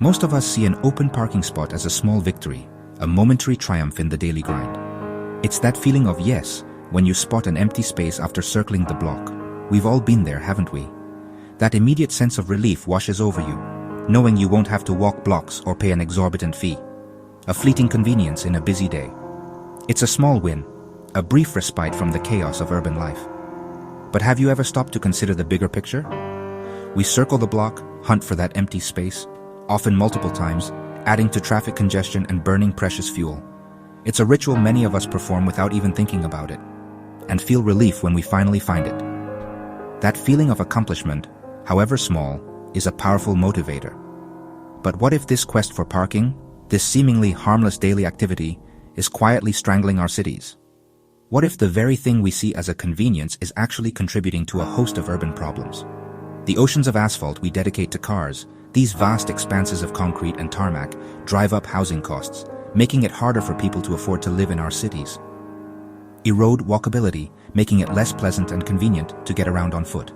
Most of us see an open parking spot as a small victory, a momentary triumph in the daily grind. It's that feeling of yes when you spot an empty space after circling the block. We've all been there, haven't we? That immediate sense of relief washes over you, knowing you won't have to walk blocks or pay an exorbitant fee. A fleeting convenience in a busy day. It's a small win, a brief respite from the chaos of urban life. But have you ever stopped to consider the bigger picture? We circle the block, hunt for that empty space, often multiple times, adding to traffic congestion and burning precious fuel. It's a ritual many of us perform without even thinking about it, and feel relief when we finally find it. That feeling of accomplishment, however small, is a powerful motivator. But what if this quest for parking, this seemingly harmless daily activity, is quietly strangling our cities? What if the very thing we see as a convenience is actually contributing to a host of urban problems? The oceans of asphalt we dedicate to cars, these vast expanses of concrete and tarmac, drive up housing costs, making it harder for people to afford to live in our cities. Erode walkability, making it less pleasant and convenient to get around on foot.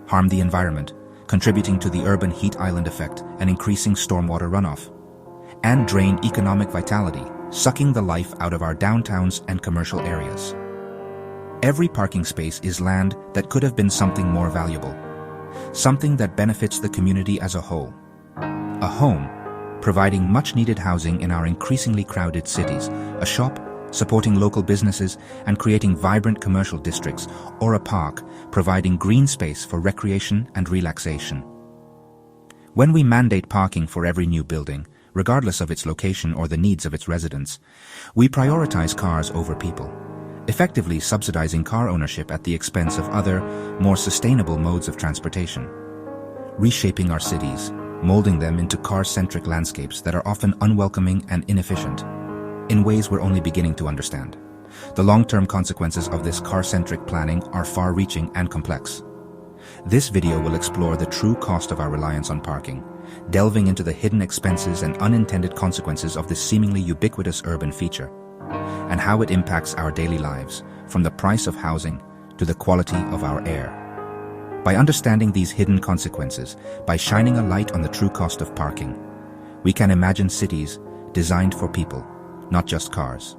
Harm the environment, contributing to the urban heat island effect and increasing stormwater runoff. And drain economic vitality, sucking the life out of our downtowns and commercial areas. Every parking space is land that could have been something more valuable. Something that benefits the community as a whole. A home, providing much-needed housing in our increasingly crowded cities. A shop, supporting local businesses and creating vibrant commercial districts. Or a park, providing green space for recreation and relaxation. When we mandate parking for every new building, regardless of its location or the needs of its residents, we prioritize cars over people, effectively subsidizing car ownership at the expense of other, more sustainable modes of transportation. Reshaping our cities, molding them into car-centric landscapes that are often unwelcoming and inefficient, in ways we're only beginning to understand. The long-term consequences of this car-centric planning are far-reaching and complex. This video will explore the true cost of our reliance on parking, delving into the hidden expenses and unintended consequences of this seemingly ubiquitous urban feature, and how it impacts our daily lives, from the price of housing to the quality of our air. By understanding these hidden consequences, by shining a light on the true cost of parking, we can imagine cities designed for people, not just cars.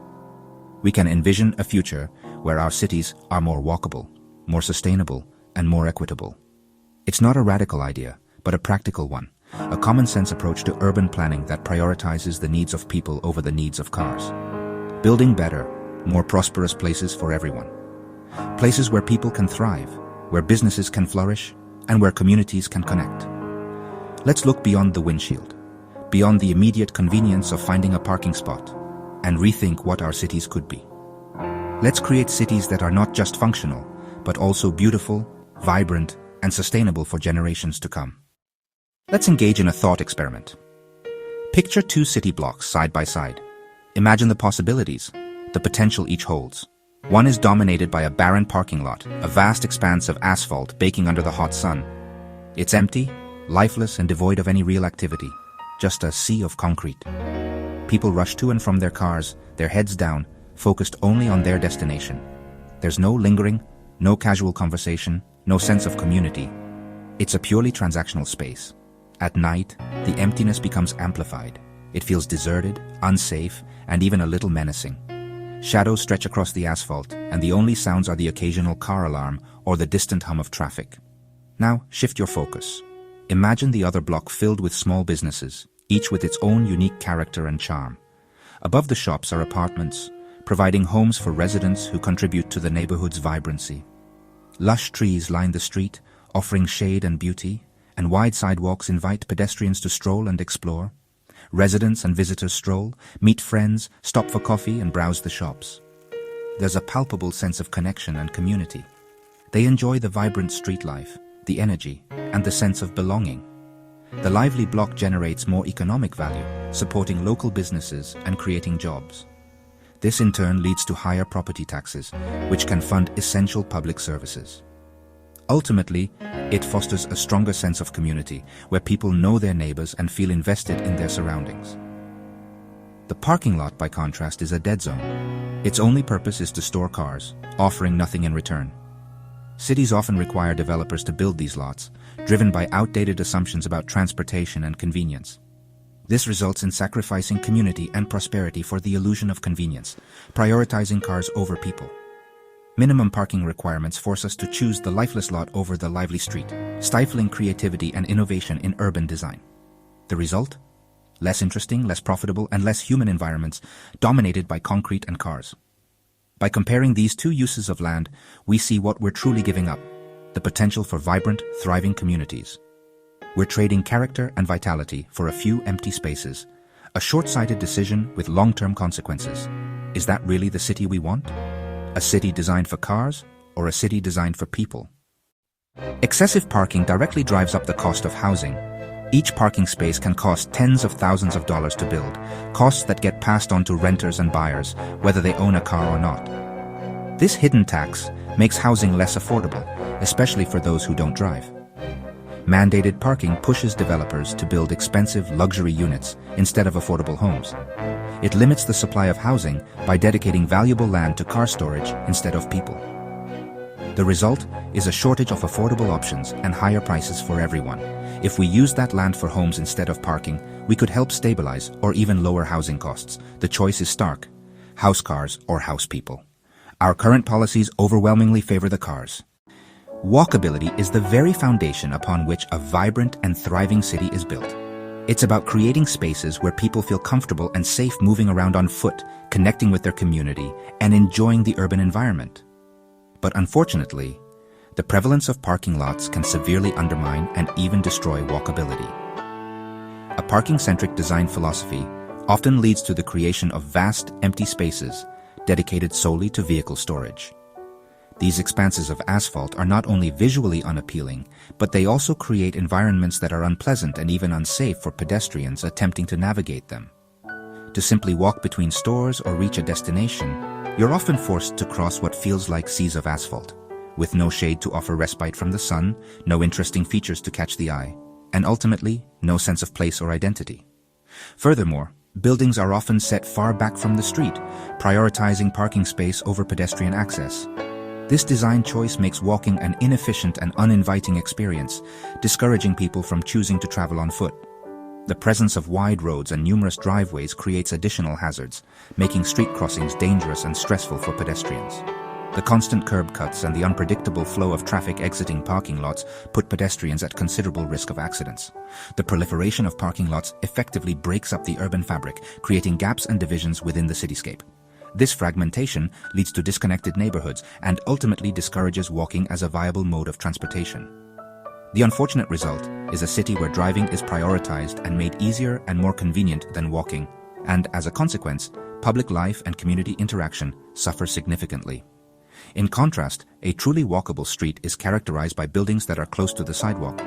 We can envision a future where our cities are more walkable, more sustainable, and more equitable. It's not a radical idea, but a practical one, a common-sense approach to urban planning that prioritizes the needs of people over the needs of cars. Building better, more prosperous places for everyone. Places where people can thrive, where businesses can flourish, and where communities can connect. Let's look beyond the windshield, beyond the immediate convenience of finding a parking spot, and rethink what our cities could be. Let's create cities that are not just functional, but also beautiful, vibrant, and sustainable for generations to come. Let's engage in a thought experiment. Picture two city blocks side by side. Imagine the possibilities, the potential each holds. One is dominated by a barren parking lot, a vast expanse of asphalt baking under the hot sun. It's empty, lifeless, and devoid of any real activity, just a sea of concrete. People rush to and from their cars, their heads down, focused only on their destination. There's no lingering, no casual conversation, no sense of community. It's a purely transactional space. At night, the emptiness becomes amplified. It feels deserted, unsafe, and even a little menacing. Shadows stretch across the asphalt, and the only sounds are the occasional car alarm or the distant hum of traffic. Now, shift your focus. Imagine the other block filled with small businesses, each with its own unique character and charm. Above the shops are apartments, providing homes for residents who contribute to the neighborhood's vibrancy. Lush trees line the street, offering shade and beauty, and wide sidewalks invite pedestrians to stroll and explore. Residents and visitors stroll, meet friends, stop for coffee, and browse the shops. There's a palpable sense of connection and community. They enjoy the vibrant street life, the energy, and the sense of belonging. The lively block generates more economic value, supporting local businesses and creating jobs. This in turn leads to higher property taxes, which can fund essential public services. Ultimately, it fosters a stronger sense of community, where people know their neighbors and feel invested in their surroundings. The parking lot, by contrast, is a dead zone. Its only purpose is to store cars, offering nothing in return. Cities often require developers to build these lots, driven by outdated assumptions about transportation and convenience. This results in sacrificing community and prosperity for the illusion of convenience, prioritizing cars over people. Minimum parking requirements force us to choose the lifeless lot over the lively street, stifling creativity and innovation in urban design. The result? Less interesting, less profitable, and less human environments dominated by concrete and cars. By comparing these two uses of land, we see what we're truly giving up: the potential for vibrant, thriving communities. We're trading character and vitality for a few empty spaces, a short-sighted decision with long-term consequences. Is that really the city we want? A city designed for cars, or a city designed for people? Excessive parking directly drives up the cost of housing. Each parking space can cost tens of thousands of dollars to build, costs that get passed on to renters and buyers, whether they own a car or not. This hidden tax makes housing less affordable, especially for those who don't drive. Mandated parking pushes developers to build expensive luxury units instead of affordable homes. It limits the supply of housing by dedicating valuable land to car storage instead of people. The result is a shortage of affordable options and higher prices for everyone. If we use that land for homes instead of parking, we could help stabilize or even lower housing costs. The choice is stark: house cars or house people. Our current policies overwhelmingly favor the cars. Walkability is the very foundation upon which a vibrant and thriving city is built. It's about creating spaces where people feel comfortable and safe moving around on foot, connecting with their community, and enjoying the urban environment. But unfortunately, the prevalence of parking lots can severely undermine and even destroy walkability. A parking-centric design philosophy often leads to the creation of vast, empty spaces dedicated solely to vehicle storage. These expanses of asphalt are not only visually unappealing, but they also create environments that are unpleasant and even unsafe for pedestrians attempting to navigate them. To simply walk between stores or reach a destination, you're often forced to cross what feels like seas of asphalt, with no shade to offer respite from the sun, no interesting features to catch the eye, and ultimately, no sense of place or identity. Furthermore, buildings are often set far back from the street, prioritizing parking space over pedestrian access. This design choice makes walking an inefficient and uninviting experience, discouraging people from choosing to travel on foot. The presence of wide roads and numerous driveways creates additional hazards, making street crossings dangerous and stressful for pedestrians. The constant curb cuts and the unpredictable flow of traffic exiting parking lots put pedestrians at considerable risk of accidents. The proliferation of parking lots effectively breaks up the urban fabric, creating gaps and divisions within the cityscape. This fragmentation leads to disconnected neighborhoods and ultimately discourages walking as a viable mode of transportation. The unfortunate result is a city where driving is prioritized and made easier and more convenient than walking, and as a consequence, public life and community interaction suffer significantly. In contrast, a truly walkable street is characterized by buildings that are close to the sidewalk,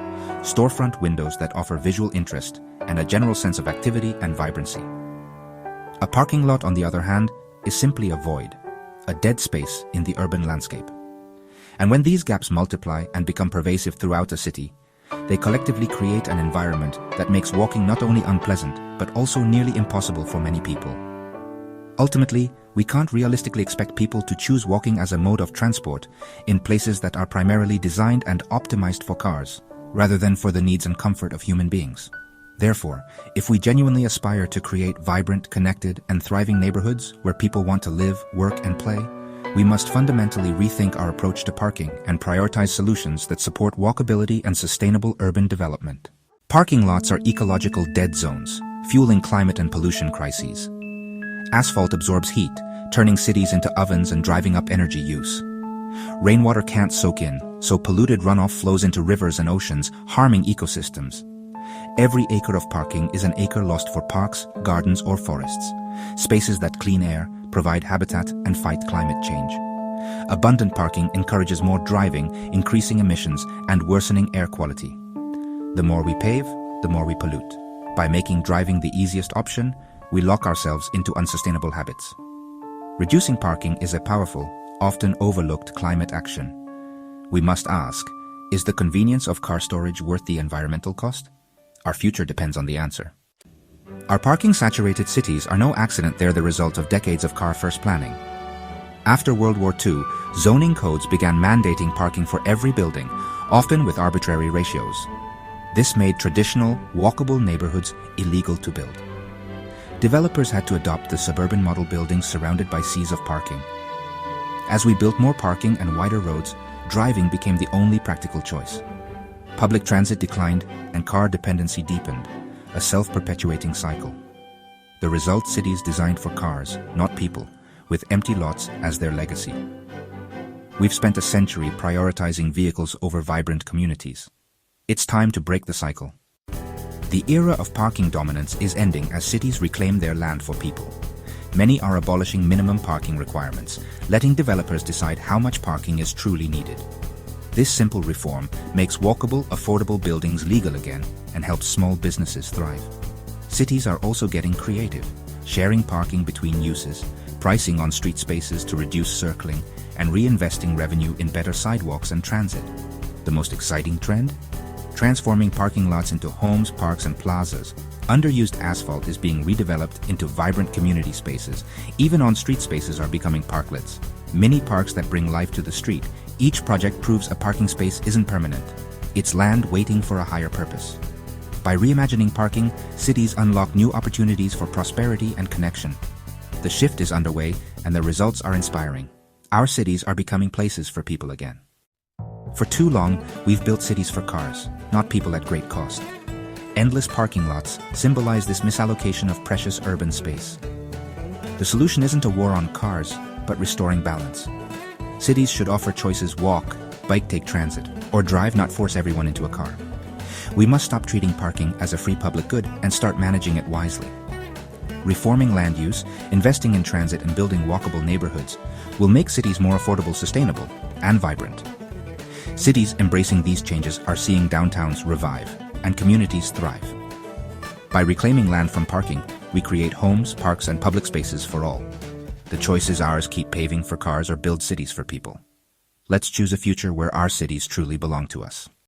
storefront windows that offer visual interest, and a general sense of activity and vibrancy. A parking lot, on the other hand, is simply a void, a dead space in the urban landscape. And when these gaps multiply and become pervasive throughout a city, they collectively create an environment that makes walking not only unpleasant, but also nearly impossible for many people. Ultimately, we can't realistically expect people to choose walking as a mode of transport in places that are primarily designed and optimized for cars, rather than for the needs and comfort of human beings. Therefore, if we genuinely aspire to create vibrant, connected, and thriving neighborhoods where people want to live, work, and play, we must fundamentally rethink our approach to parking and prioritize solutions that support walkability and sustainable urban development. Parking lots are ecological dead zones, fueling climate and pollution crises. Asphalt absorbs heat, turning cities into ovens and driving up energy use. Rainwater can't soak in, so polluted runoff flows into rivers and oceans, harming ecosystems. Every acre of parking is an acre lost for parks, gardens, or forests, spaces that clean air, provide habitat, and fight climate change. Abundant parking encourages more driving, increasing emissions, and worsening air quality. The more we pave, the more we pollute. By making driving the easiest option, we lock ourselves into unsustainable habits. Reducing parking is a powerful, often overlooked climate action. We must ask, is the convenience of car storage worth the environmental cost? Our future depends on the answer. Our parking-saturated cities are no accident. They're the result of decades of car-first planning. After World War II, zoning codes began mandating parking for every building, often with arbitrary ratios. This made traditional, walkable neighborhoods illegal to build. Developers had to adopt the suburban model buildings surrounded by seas of parking. As we built more parking and wider roads, driving became the only practical choice. Public transit declined and car dependency deepened, a self-perpetuating cycle. The result: cities designed for cars, not people, with empty lots as their legacy. We've spent a century prioritizing vehicles over vibrant communities. It's time to break the cycle. The era of parking dominance is ending as cities reclaim their land for people. Many are abolishing minimum parking requirements, letting developers decide how much parking is truly needed. This simple reform makes walkable, affordable buildings legal again and helps small businesses thrive. Cities are also getting creative, sharing parking between uses, pricing on street spaces to reduce circling, and reinvesting revenue in better sidewalks and transit. The most exciting trend? Transforming parking lots into homes, parks, and plazas. Underused asphalt is being redeveloped into vibrant community spaces. Even on-street spaces are becoming parklets. Mini parks that bring life to the street. Each project proves a parking space isn't permanent. It's land waiting for a higher purpose. By reimagining parking, cities unlock new opportunities for prosperity and connection. The shift is underway, and the results are inspiring. Our cities are becoming places for people again. For too long, we've built cities for cars, not people at great cost. Endless parking lots symbolize this misallocation of precious urban space. The solution isn't a war on cars, but restoring balance. Cities should offer choices: walk, bike, take transit, or drive, not force everyone into a car. We must stop treating parking as a free public good and start managing it wisely. Reforming land use, investing in transit, and building walkable neighborhoods will make cities more affordable, sustainable, and vibrant. Cities embracing these changes are seeing downtowns revive and communities thrive. By reclaiming land from parking, we create homes, parks, and public spaces for all. The choice is ours: keep paving for cars or build cities for people. Let's choose a future where our cities truly belong to us.